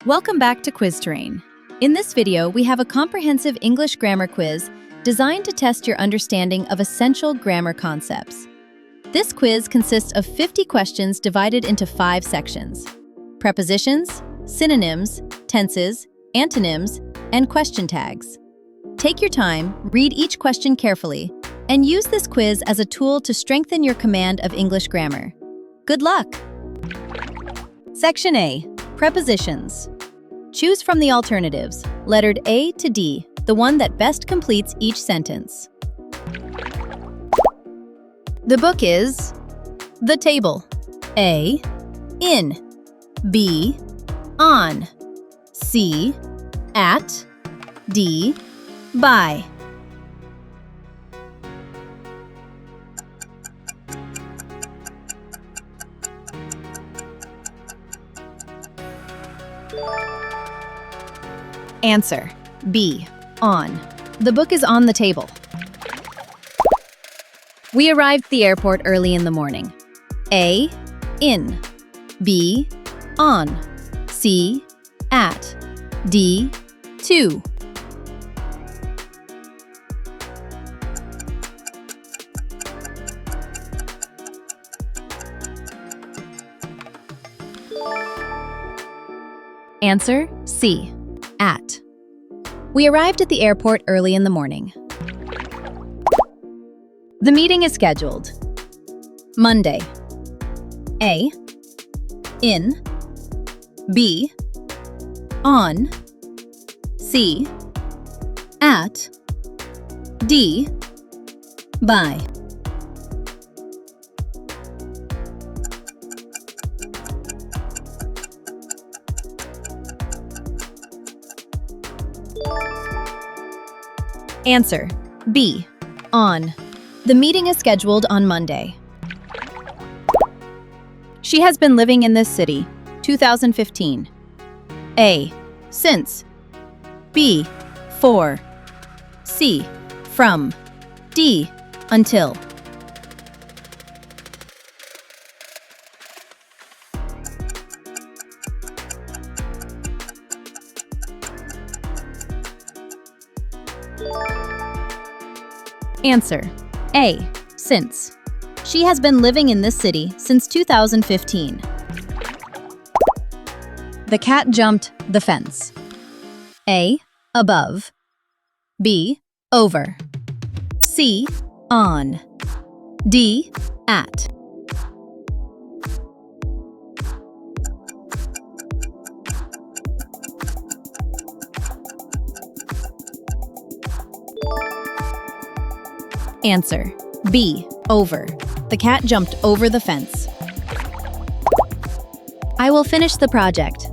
Welcome back to Quiz Terrain. In this video, we have a comprehensive English grammar quiz designed to test your understanding of essential grammar concepts. This quiz consists of 50 questions divided into 5 sections: prepositions, synonyms, tenses, antonyms, and question tags. Take your time, read each question carefully, and use this quiz as a tool to strengthen your command of English grammar. Good luck! Section A. Prepositions. Choose from the alternatives, lettered A to D, the one that best completes each sentence. The book is the table. A. In. B. On. C. At. D. By. Answer: B. On. The book is on the table. We arrived at the airport early in the morning. A. In. B. On. C. At. D. To. Answer: C. At. We arrived at the airport early in the morning. The meeting is scheduled. Monday. A. In. B. On. C. At. D. By. Answer: B. On. The meeting is scheduled on Monday. She has been living in this city, 2015. A. Since. B. For. C. From. D. Until. Answer: A. Since. She has been living in this city since 2015. The cat jumped the fence. A. Above. B. Over. C. On. D. At. Answer: B. Over. The cat jumped over the fence. I will finish the project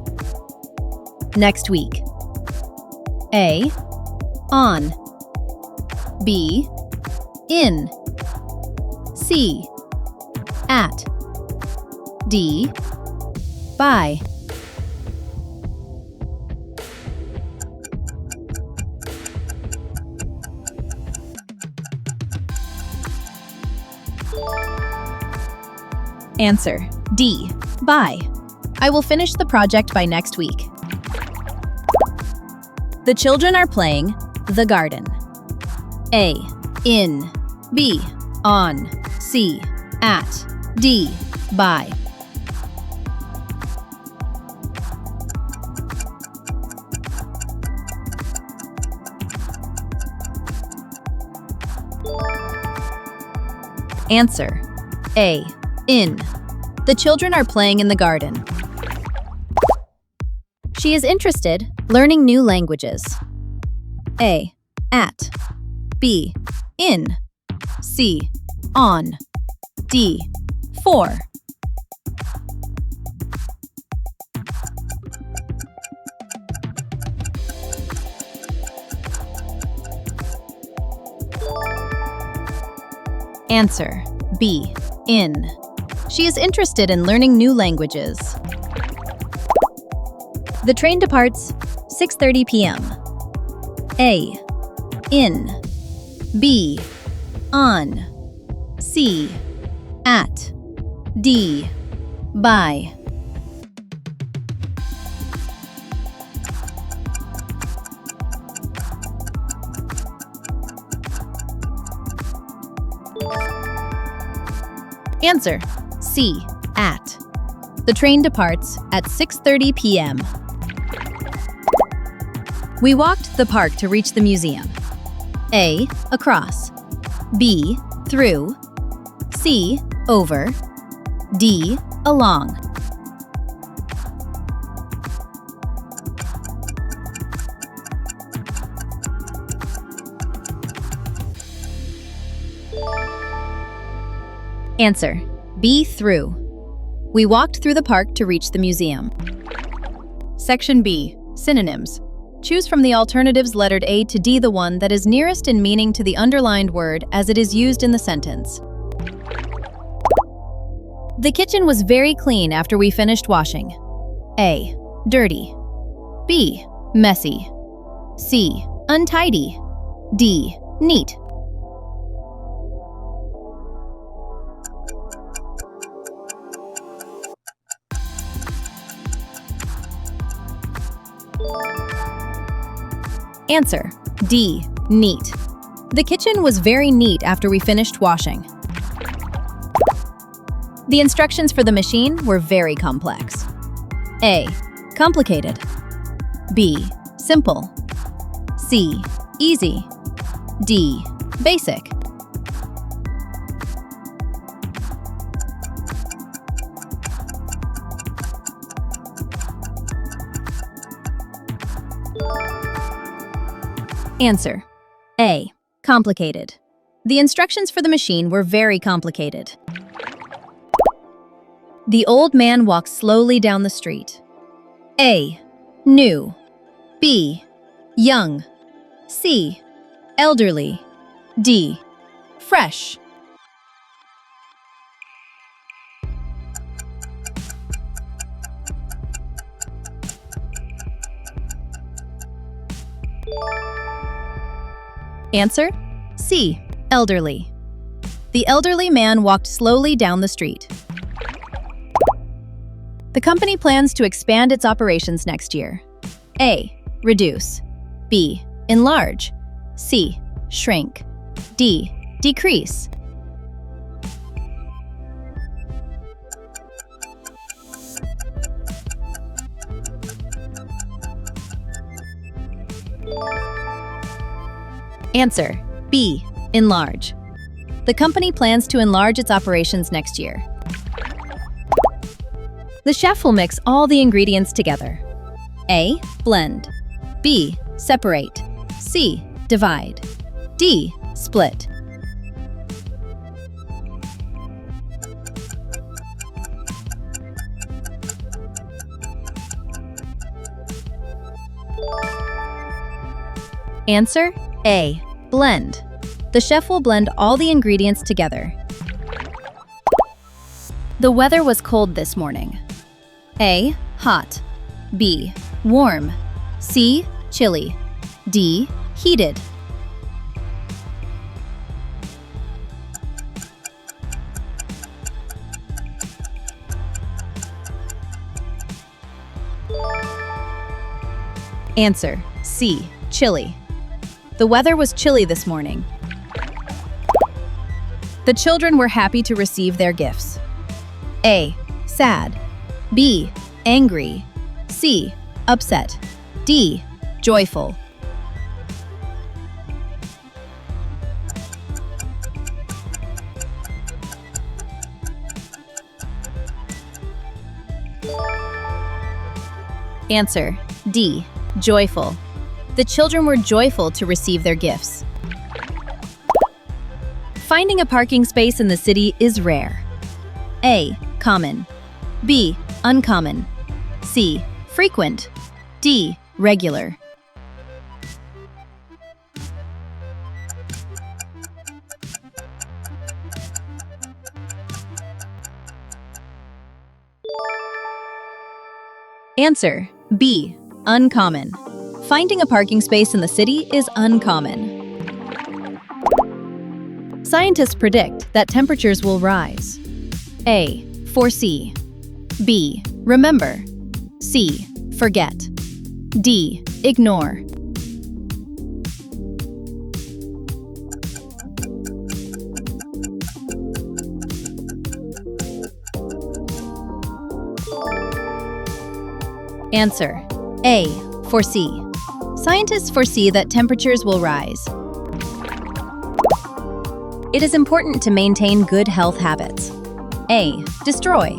next week. A. On. B. In. C. At. D. By. Answer: D. By. I will finish the project by next week. The children are playing the garden. A. In. B. On. C. At. D. By. Answer: A. In. The children are playing in the garden. She is interested learning new languages. A. At. B. In. C. On. D. For. Answer: B. In. She is interested in learning new languages. The train departs 6:30 p.m. A. In. B. On. C. At. D. By. Answer: C. At. The train departs at 6:30 p.m. We walked the park to reach the museum. A. Across. B. Through. C. Over. D. Along. Answer: B. Through. We walked through the park to reach the museum. Section B. Synonyms. Choose from the alternatives lettered A to D the one that is nearest in meaning to the underlined word as it is used in the sentence. The kitchen was very clean after we finished washing. A. Dirty. B. Messy. C. Untidy. D. Neat. Answer: D. Neat. The kitchen was very neat after we finished washing. The instructions for the machine were very complex. A. Complicated. B. Simple. C. Easy. D. Basic. Answer: A. Complicated. The instructions for the machine were very complicated. The old man walked slowly down the street. A. New. B. Young. C. Elderly. D. Fresh. Answer: C. Elderly. The elderly man walked slowly down the street. The company plans to expand its operations next year. A. Reduce. B. Enlarge. C. Shrink. D. Decrease. Answer: B. Enlarge. The company plans to enlarge its operations next year. The chef will mix all the ingredients together. A. Blend. B. Separate. C. Divide. D. Split. Answer: A. Blend. The chef will blend all the ingredients together. The weather was cold this morning. A. Hot. B. Warm. C. Chilly. D. Heated. Answer: C. Chilly. The weather was chilly this morning. The children were happy to receive their gifts. A. Sad. B. Angry. C. Upset. D. Joyful. Answer: D. Joyful. The children were joyful to receive their gifts. Finding a parking space in the city is rare. A. Common. B. Uncommon. C. Frequent. D. Regular. Answer: B. Uncommon. Finding a parking space in the city is uncommon. Scientists predict that temperatures will rise. A. Foresee. B. Remember. C. Forget. D. Ignore. Answer: A. Foresee. Scientists foresee that temperatures will rise. It is important to maintain good health habits. A. Destroy.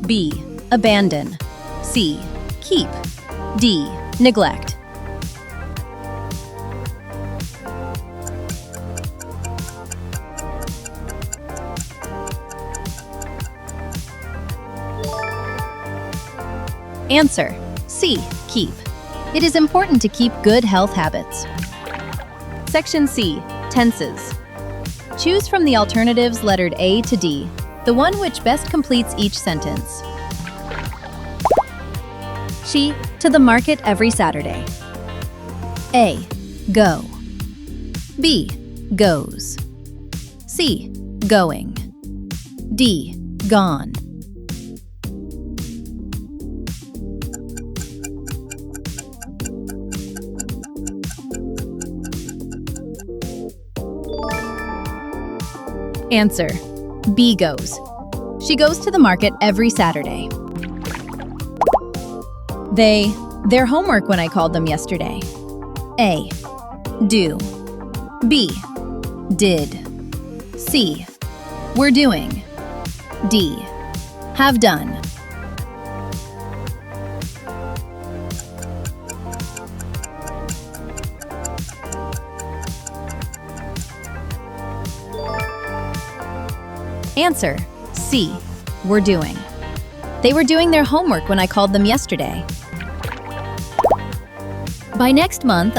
B. Abandon. C. Keep. D. Neglect. Answer: C. Keep. It is important to keep good health habits. Section C. Tenses. Choose from the alternatives lettered A to D, the one which best completes each sentence. She to the market every Saturday. A. Go. B. Goes. C. Going. D. Gone. Answer: B. Goes. She goes to the market every Saturday. Their homework when I called them yesterday. A. Do. B. Did. C. Were doing. D. Have done. Answer: C. Were doing. They were doing their homework when I called them yesterday. By next month,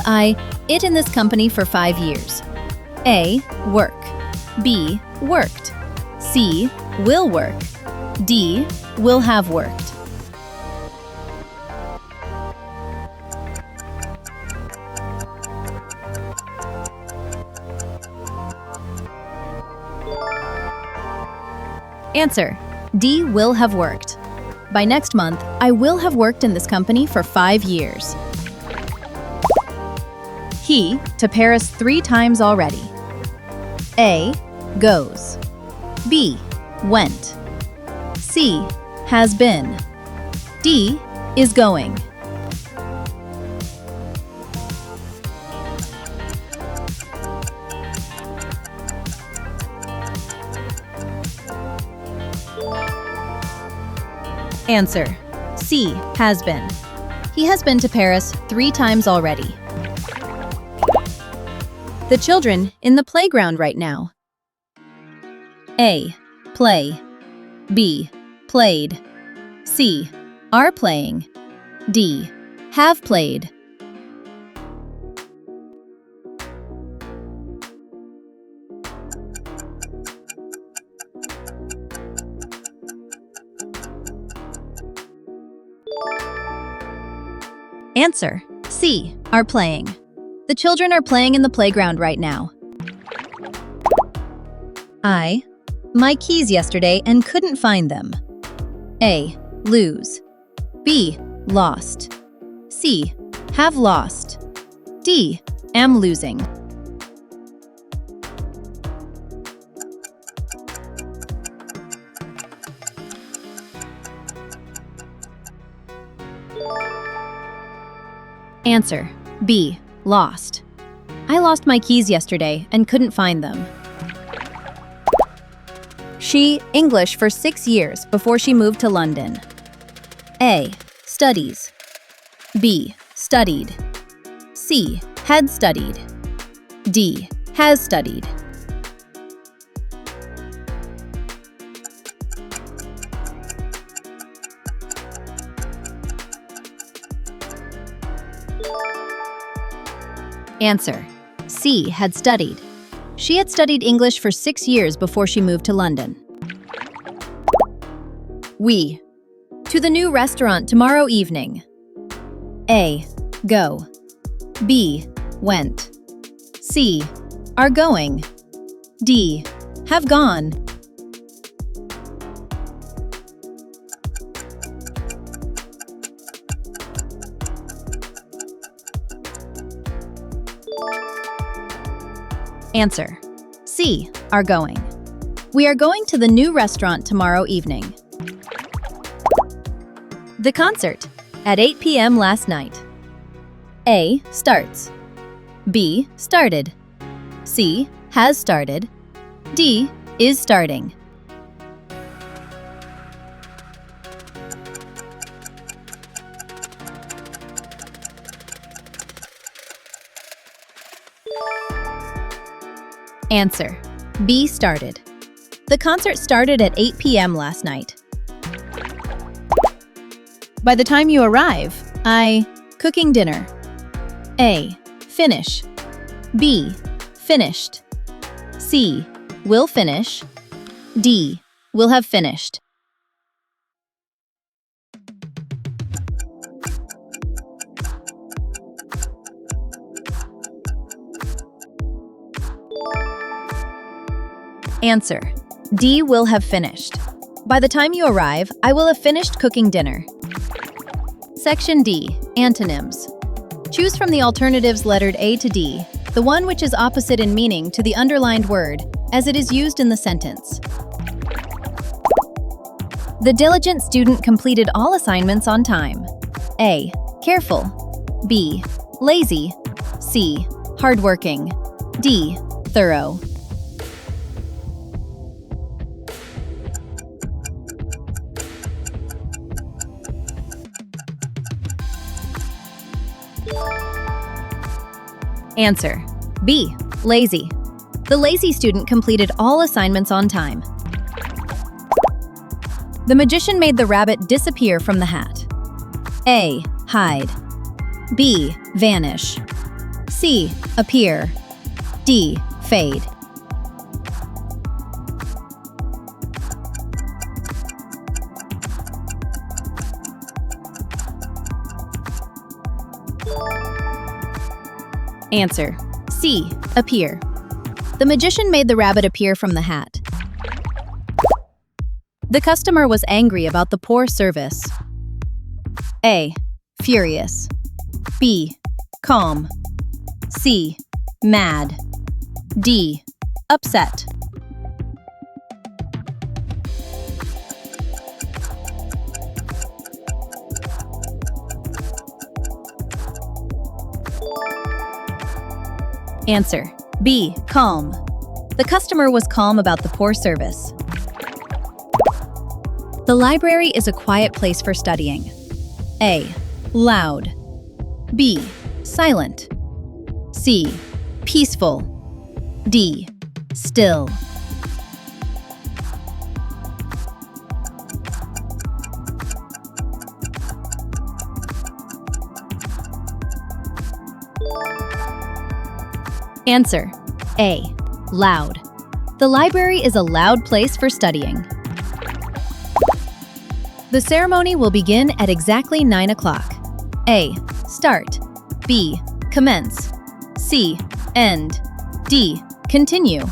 it in this company for 5 years. A. Work. B. Worked. C. Will work. D. Will have worked. Answer: D. Will have worked. By next month, I will have worked in this company for 5 years. He to Paris 3 times already. A. Goes. B. Went. C. Has been. D. Is going. Answer: C. Has been. He has been to Paris 3 times already. The children in the playground right now. A. Play. B. Played. C. Are playing. D. Have played. Answer: C. Are playing. The children are playing in the playground right now. My keys yesterday and couldn't find them. A. Lose. B. Lost. C. Have lost. D. Am losing. Answer: B. Lost. I lost my keys yesterday and couldn't find them. She English for 6 years before she moved to London. A. Studies. B. Studied. C. Had studied. D. Has studied. Answer: C. Had studied. She had studied English for 6 years before she moved to London. We. To the new restaurant tomorrow evening. A. Go. B. Went. C. Are going. D. Have gone. Answer: C. Are going. We are going to the new restaurant tomorrow evening. The concert. at 8 p.m. last night. A. Starts. B. Started. C. Has started. D. Is starting. Answer: B. Started. The concert started at 8 p.m. last night. By the time you arrive, cooking dinner. A. Finish. B. Finished. C. Will finish. D. Will have finished. Answer: D. Will have finished. By the time you arrive, I will have finished cooking dinner. Section D. Antonyms. Choose from the alternatives lettered A to D, the one which is opposite in meaning to the underlined word, as it is used in the sentence. The diligent student completed all assignments on time. A. Careful. B. Lazy. C. Hardworking. D. Thorough. Answer: B. Lazy. The lazy student completed all assignments on time. The magician made the rabbit disappear from the hat. A. Hide. B. Vanish. C. Appear. D. Fade. Answer: C. Appear. The magician made the rabbit appear from the hat. The customer was angry about the poor service. A. Furious. B. Calm. C. Mad. D. Upset. Answer: B. Calm. The customer was calm about the poor service. The library is a quiet place for studying. A. Loud. B. Silent. C. Peaceful. D. Still. Answer: A. Loud. The library is a loud place for studying. The ceremony will begin at exactly 9 o'clock. A. Start. B. Commence. C. End. D. Continue.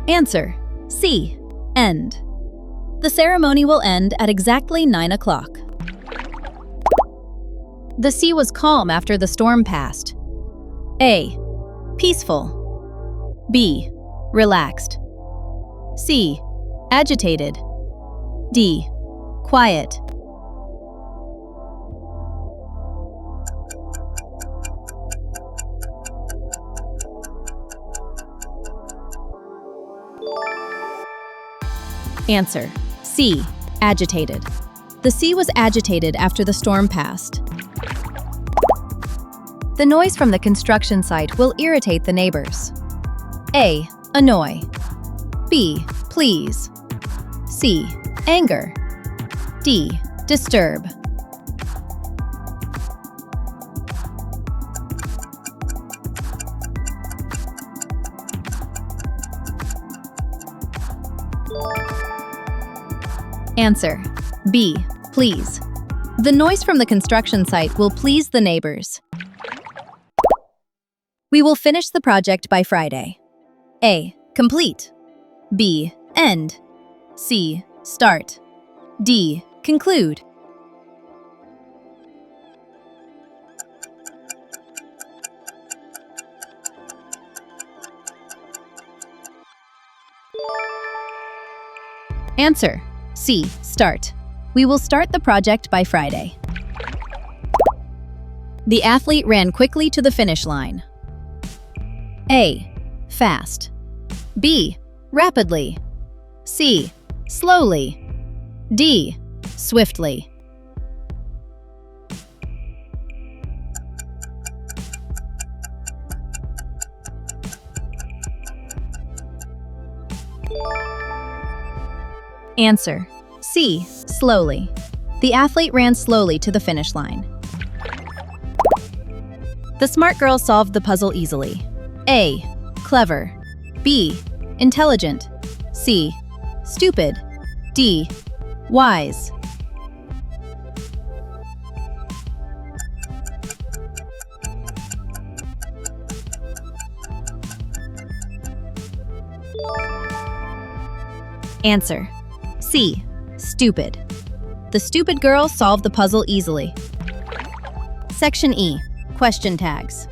Answer: C. End. The ceremony will end at exactly 9 o'clock. The sea was calm after the storm passed. A. Peaceful. B. Relaxed. C. Agitated. D. Quiet. Answer: C. Agitated. The sea was agitated after the storm passed. The noise from the construction site will irritate the neighbors. A. Annoy. B. Please. C. Anger. D. Disturb. Answer: B. Please. The noise from the construction site will please the neighbors. We will finish the project by Friday. A. Complete. B. End. C. Start. D. Conclude. Answer: C. Start. We will start the project by Friday. The athlete ran quickly to the finish line. A. Fast. B. Rapidly. C. Slowly. D. Swiftly. Answer: C. Slowly. The athlete ran slowly to the finish line. The smart girl solved the puzzle easily. A. Clever. B. Intelligent. C. Stupid. D. Wise. Answer: C. Stupid. The stupid girl solved the puzzle easily. Section E. Question tags.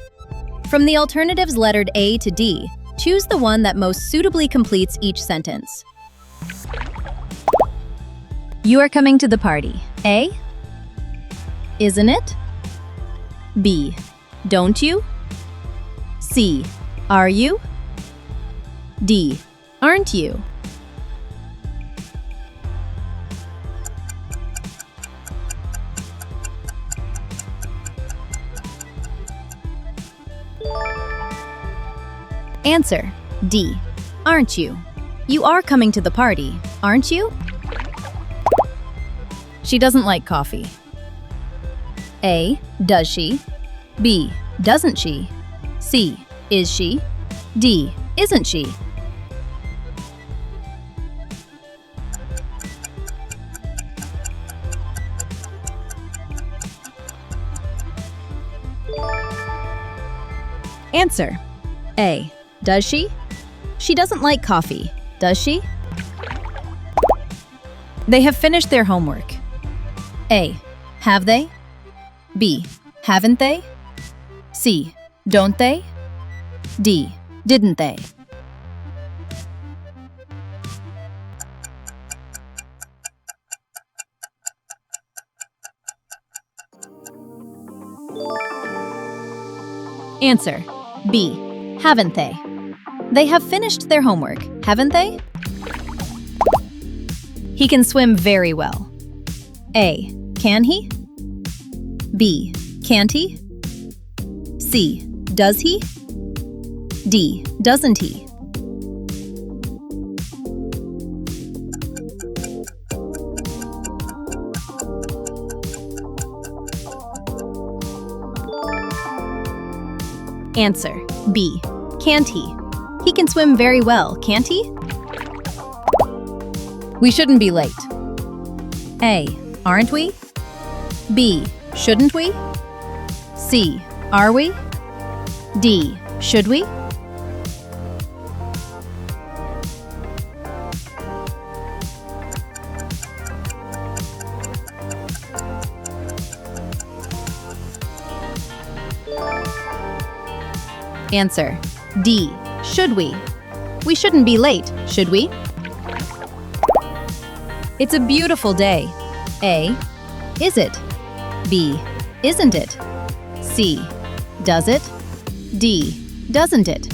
From the alternatives lettered A to D, choose the one that most suitably completes each sentence. You are coming to the party. A. Isn't it? B. Don't you? C. Are you? D. Aren't you? Answer: D. Aren't you? You are coming to the party, aren't you? She doesn't like coffee. A. Does she? B. Doesn't she? C. Is she? D. Isn't she? Answer: A. Does she? She doesn't like coffee, does she? They have finished their homework. A. Have they? B. Haven't they? C. Don't they? D. Didn't they? Answer: B. Haven't they? They have finished their homework, haven't they? He can swim very well. A. Can he? B. Can't he? C. Does he? D. Doesn't he? Answer: B. Can't he? He can swim very well, can't he? We shouldn't be late. A. Aren't we? B. Shouldn't we? C. Are we? D. Should we? Answer: D. Should we? We shouldn't be late, should we? It's a beautiful day. A. Is it? B. Isn't it? C. Does it? D. Doesn't it?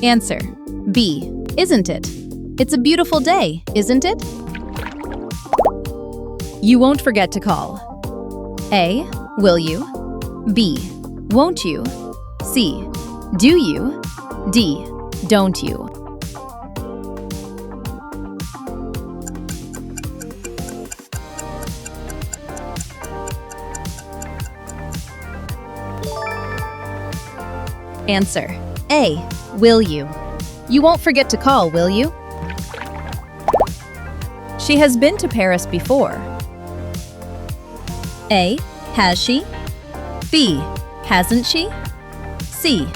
Answer: B. Isn't it? It's a beautiful day, isn't it? You won't forget to call. A. Will you? B. Won't you? C. Do you? D. Don't you? Answer: A. Will you? You won't forget to call, will you? She has been to Paris before. A. Has she? B. Hasn't she? C.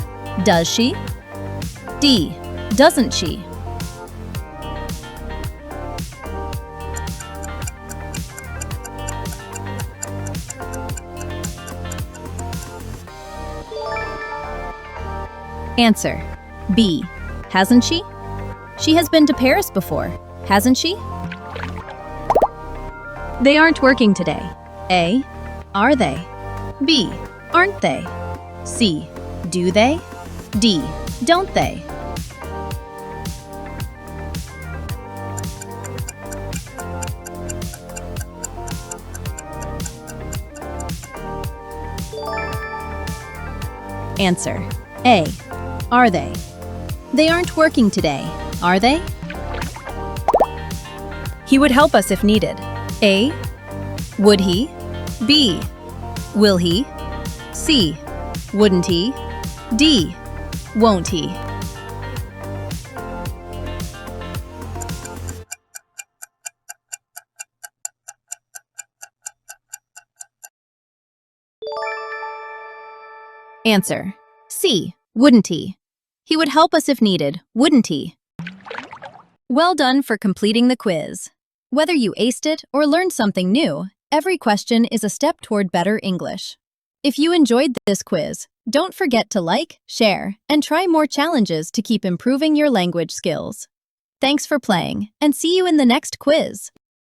Does she? D. Doesn't she? Answer: B. Hasn't she? She has been to Paris before, hasn't she? They aren't working today. A. Are they? B. Aren't they? C. Do they? D. Don't they? Answer: A. Are they? They aren't working today, are they? He would help us if needed. A. Would he? B. Will he? C. Wouldn't he? D. Won't he? Answer: C. Wouldn't he? He would help us if needed, wouldn't he? Well done for completing the quiz. Whether you aced it or learned something new, every question is a step toward better English. If you enjoyed this quiz, don't forget to like, share, and try more challenges to keep improving your language skills. Thanks for playing, and see you in the next quiz.